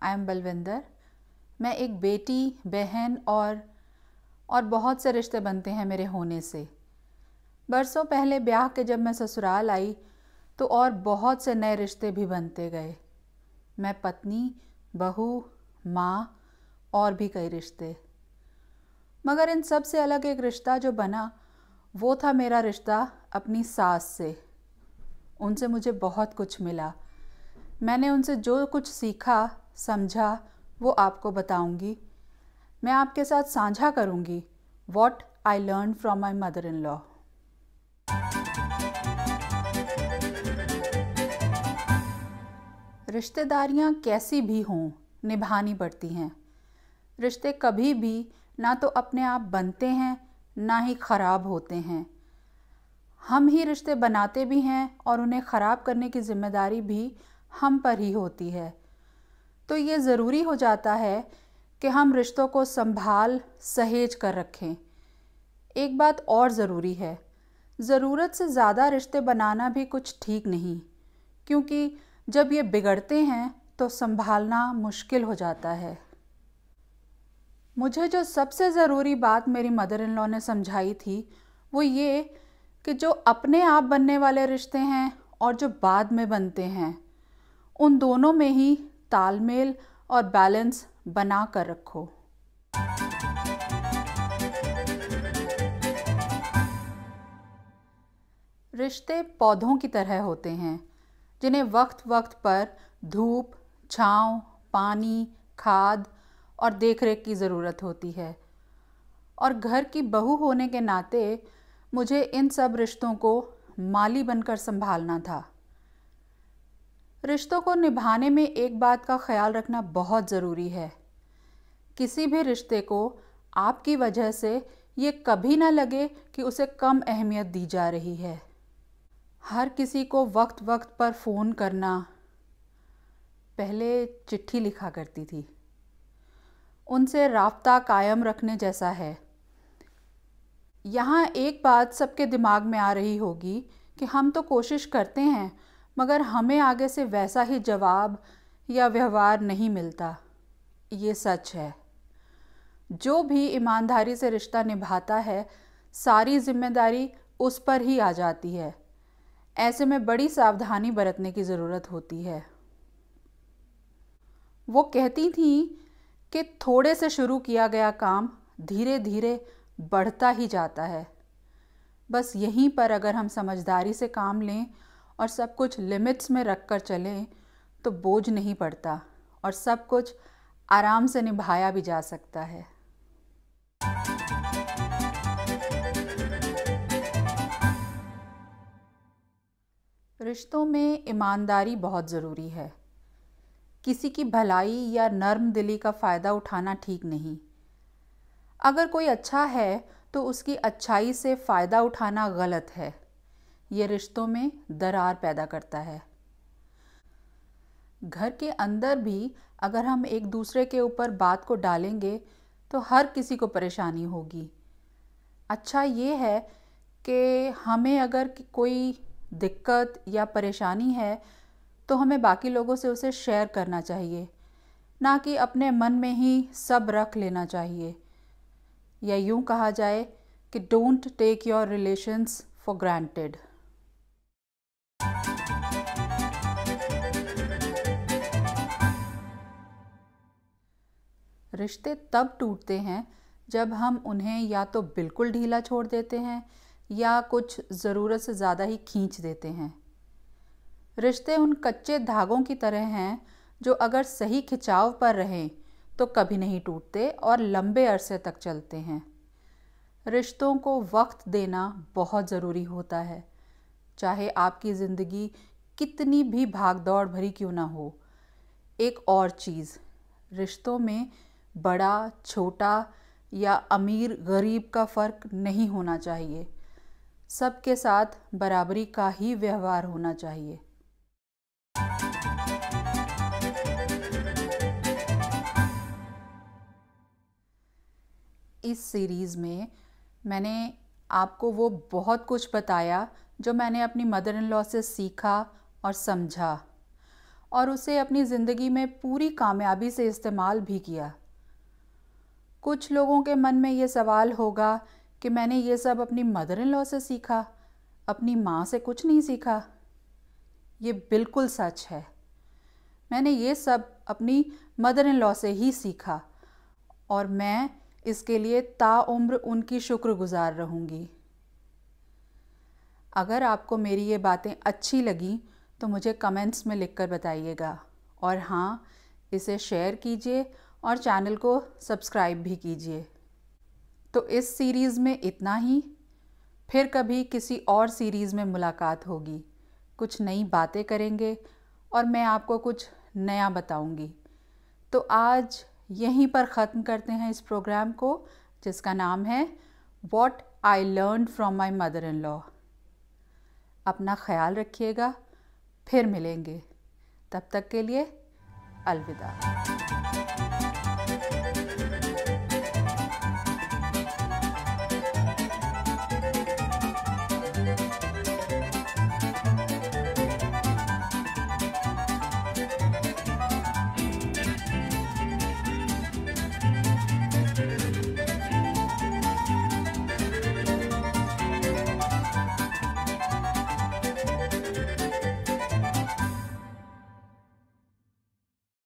I am Balwinder. मैं एक बेटी, बहन और बहुत से रिश्ते बनते हैं मेरे होने से। बरसों पहले ब्याह के जब मैं ससुराल आई तो और बहुत से नए रिश्ते भी बनते गए। मैं पत्नी, बहू, माँ और भी कई रिश्ते। मगर इन सब से अलग एक रिश्ता जो बना वो था मेरा रिश्ता अपनी सास से। उनसे मुझे बहुत कुछ मिला। मैंने उनसे जो कुछ सीखा, समझा, वो आपको बताऊंगी। मैं आपके साथ साझा करूंगी what I learn from my mother in law. रिश्तेदारियां कैसी भी हों, निभानी पड़ती हैं। रिश्ते कभी भी ना तो अपने आप बनते हैं ना ही ख़राब होते हैं। हम ही रिश्ते बनाते भी हैं और उन्हें ख़राब करने की जिम्मेदारी भी हम पर ही होती है। तो ये ज़रूरी हो जाता है कि हम रिश्तों को संभाल सहेज कर रखें। एक बात और ज़रूरी है, ज़रूरत से ज़्यादा रिश्ते बनाना भी कुछ ठीक नहीं, क्योंकि जब ये बिगड़ते हैं तो संभालना मुश्किल हो जाता है। मुझे जो सबसे ज़रूरी बात मेरी मदर इन लॉ ने समझाई थी वो ये कि जो अपने आप बनने वाले रिश्ते हैं और जो बाद में बनते हैं, उन दोनों में ही तालमेल और बैलेंस बना कर रखो। रिश्ते पौधों की तरह होते हैं जिन्हें वक्त वक्त पर धूप, छांव, पानी, खाद और देखरेख की ज़रूरत होती है। और घर की बहू होने के नाते मुझे इन सब रिश्तों को माली बनकर संभालना था। रिश्तों को निभाने में एक बात का ख्याल रखना बहुत ज़रूरी है। किसी भी रिश्ते को आपकी वजह से ये कभी ना लगे कि उसे कम अहमियत दी जा रही है। हर किसी को वक्त वक्त पर फ़ोन करना, पहले चिट्ठी लिखा करती थी, उनसे राब्ता कायम रखने जैसा है। यहाँ एक बात सबके दिमाग में आ रही होगी कि हम तो कोशिश करते हैं मगर हमें आगे से वैसा ही जवाब या व्यवहार नहीं मिलता। ये सच है। जो भी ईमानदारी से रिश्ता निभाता है, सारी जिम्मेदारी उस पर ही आ जाती है। ऐसे में बड़ी सावधानी बरतने की ज़रूरत होती है। वो कहती थी कि थोड़े से शुरू किया गया काम धीरे धीरे बढ़ता ही जाता है। बस यहीं पर अगर हम समझदारी से काम लें और सब कुछ लिमिट्स में रख कर चलें तो बोझ नहीं पड़ता और सब कुछ आराम से निभाया भी जा सकता है। रिश्तों में ईमानदारी बहुत ज़रूरी है। किसी की भलाई या नर्म दिली का फ़ायदा उठाना ठीक नहीं। अगर कोई अच्छा है तो उसकी अच्छाई से फ़ायदा उठाना गलत है। ये रिश्तों में दरार पैदा करता है। घर के अंदर भी अगर हम एक दूसरे के ऊपर बात को डालेंगे तो हर किसी को परेशानी होगी। अच्छा ये है कि हमें अगर कोई दिक्कत या परेशानी है तो हमें बाकी लोगों से उसे शेयर करना चाहिए, ना कि अपने मन में ही सब रख लेना चाहिए। या यूँ कहा जाए कि don't take your relations for granted. रिश्ते तब टूटते हैं जब हम उन्हें या तो बिल्कुल ढीला छोड़ देते हैं या कुछ ज़रूरत से ज़्यादा ही खींच देते हैं। रिश्ते उन कच्चे धागों की तरह हैं जो अगर सही खिंचाव पर रहें तो कभी नहीं टूटते और लंबे अरसे तक चलते हैं। रिश्तों को वक्त देना बहुत ज़रूरी होता है, चाहे आपकी ज़िंदगी कितनी भी भागदौड़ भरी क्यों ना हो। एक और चीज़, रिश्तों में बड़ा, छोटा या अमीर गरीब का फ़र्क नहीं होना चाहिए। सबके साथ बराबरी का ही व्यवहार होना चाहिए। इस सीरीज़ में मैंने आपको वो बहुत कुछ बताया जो मैंने अपनी मदर इन लॉ से सीखा और समझा। और उसे अपनी ज़िंदगी में पूरी कामयाबी से इस्तेमाल भी किया। कुछ लोगों के मन में ये सवाल होगा कि मैंने ये सब अपनी मदर इन लॉ से सीखा, अपनी माँ से कुछ नहीं सीखा। ये बिल्कुल सच है। मैंने ये सब अपनी मदर इन लॉ से ही सीखा और मैं इसके लिए ताउम्र उनकी शुक्रगुजार रहूँगी। अगर आपको मेरी ये बातें अच्छी लगी तो मुझे कमेंट्स में लिखकर बताइएगा, और हाँ, इसे शेयर कीजिए और चैनल को सब्सक्राइब भी कीजिए। तो इस सीरीज़ में इतना ही। फिर कभी किसी और सीरीज़ में मुलाकात होगी, कुछ नई बातें करेंगे और मैं आपको कुछ नया बताऊंगी। तो आज यहीं पर ख़त्म करते हैं इस प्रोग्राम को, जिसका नाम है what I learned from my mother in law. अपना ख्याल रखिएगा, फिर मिलेंगे। तब तक के लिए अलविदा।